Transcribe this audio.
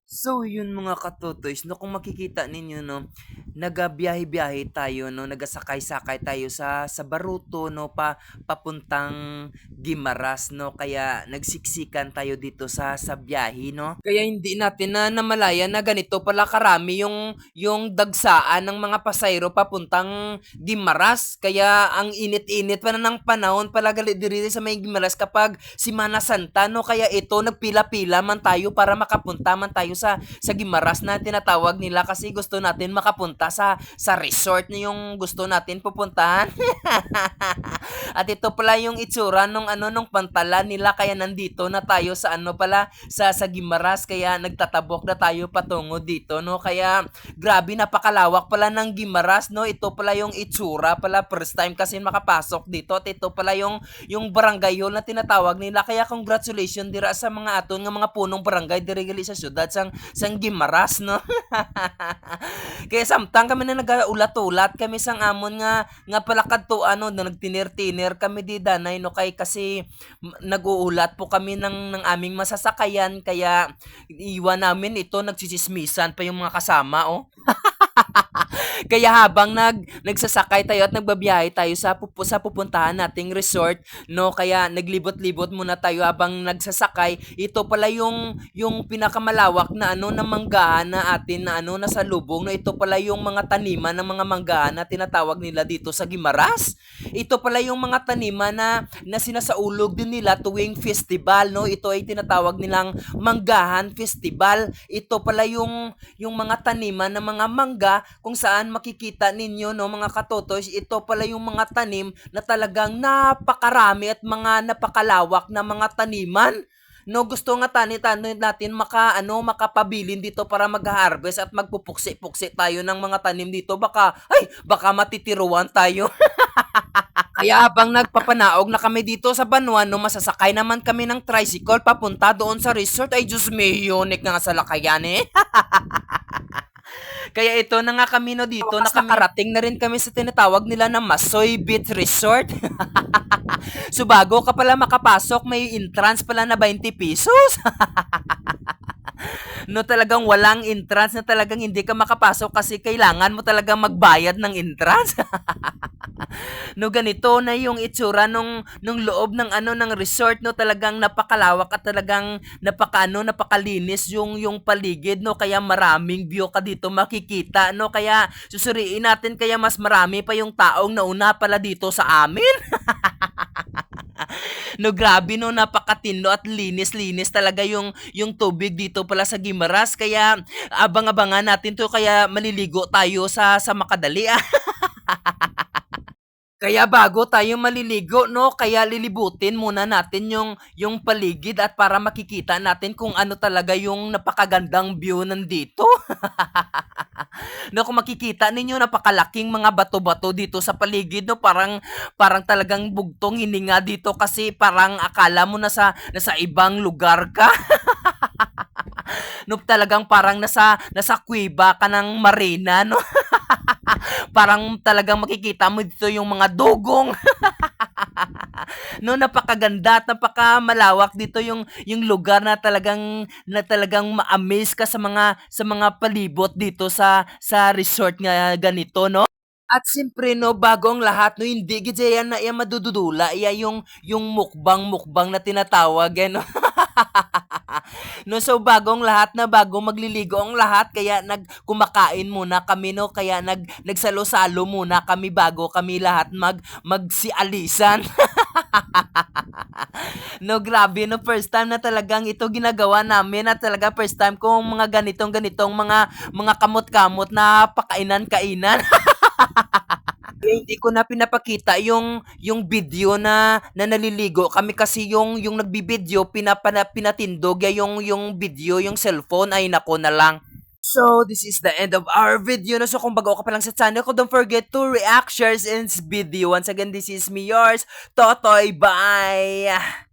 So yun mga katotoys 'no, kung makikita ninyo 'no, nagabiyahe-biyahe tayo 'no, nagasakay-sakay tayo sa Baruto 'no, papuntang Guimaras 'no, kaya nagsiksikan tayo dito sa biyahe 'no. Kaya hindi natin namalayan na ganito pala karami yung dagsaan ng mga pasahero papuntang Guimaras. Kaya ang init-init pa na ng panahon pala diri sa may Guimaras kapag Semana Santa 'no, kaya ito nagpila-pila man tayo para makapunta man tayo sa Guimaras na tinatawag nila kasi gusto natin makapunta sa resort na yung gusto natin pupuntahan. At ito pala yung itsura nung pantalan nila kaya nandito na tayo sa sa Guimaras kaya nagtatabok na tayo patungo dito no. Kaya grabe napakalawak pala ng Guimaras no. Ito pala yung itsura pala first time kasi makapasok dito at ito pala yung barangay hall na tinatawag nila kaya congratulations dira sa mga aton nga mga punong barangay diri gali sa syudad sang Guimaras no. Kaya samtang kami na nagaulat-ulat kami sang amon nga palakad to ano na nagtinir-tinir kami di danay no kay kasi nag-uulat po kami ng aming masasakayan kaya iwan namin ito nagsisismisan pa yung mga kasama oh. Kaya habang nagsasakay tayo at nagbabiyahe tayo sa pupuntahan nating resort, no? Kaya naglibot-libot muna tayo habang nagsasakay. Ito pala yung pinakamalawak na na manggahan na atin na nasa lubong. No? Ito pala yung mga taniman ng mga manggahan na tinatawag nila dito sa Guimaras. Ito pala yung mga taniman na sinasaulog din nila tuwing festival, no? Ito ay tinatawag nilang Manggahan Festival. Ito pala yung mga taniman ng mga mangga kung saan makikita ninyo no mga katotoys, ito pala yung mga tanim na talagang napakarami at mga napakalawak na mga taniman. No, gusto nga tani-tani natin makapabilin dito para mag-harvest at magpupuksi-puksi tayo ng mga tanim dito. Baka matitiruan tayo. Kaya habang nagpapanaog na kami dito sa Banuan, no, masasakay naman kami ng tricycle papunta doon sa resort. Ay, Diyos mio, unik nga sa lakayan eh. Kaya ito na nga kami no dito, nakakarating na rin kami sa tinatawag nila na Masoy Beach Resort. So bago ka pala makapasok, may entrance pala na 20 pesos. No talagang walang entrance na talagang hindi ka makapasok kasi kailangan mo talagang magbayad ng entrance. No ganito na yung itsura nung loob ng ng resort no talagang napakalawak at talagang napakalinis yung paligid no kaya maraming view ka dito makikita no kaya susuriin natin kaya mas marami pa yung taong nauna pala dito sa amin. No grabe no napakatino at linis-linis talaga yung tubig dito pala sa Guimaras kaya abang-abangan natin to kaya maliligo tayo sa Makadali. Kaya bago tayo maliligo, no, kaya lilibutin muna natin yung paligid at para makikita natin kung ano talaga yung napakagandang view nandito. No, kung makikita ninyo napakalaking mga bato-bato dito sa paligid, no, parang talagang bugtong hininga dito kasi parang akala mo nasa ibang lugar ka. No, talagang parang nasa kuweba ka ng marina, no. Parang talagang makikita mo dito yung mga dugong. No, napakaganda at napakamalawak dito yung lugar na talagang ma-amaze ka sa mga palibot dito sa resort nga ganito, no? At siyempre no, bago ang lahat no, hindi gid yan na yan madududula, iya yung mukbang na tinatawag eh, no? No, so bagong lahat na bago magliligo ang lahat kaya kumakain muna kami no kaya nagsalo-salo muna kami bago kami lahat magsialisan. No, grabe no first time na talagang ito ginagawa namin at talaga first time kong mga ganitong mga kamot-kamot na pakainan-kainan. Kaya hindi ko na pinapakita yung video na naliligo kami kasi yung nagbibideo pinatindog ya yung video yung cellphone ay nako na lang. So, this is the end of our video. No? So, kung bago ka pa lang sa channel ko, don't forget to react, shares, and video. Once again, this is me, yours, Totoy. Bye!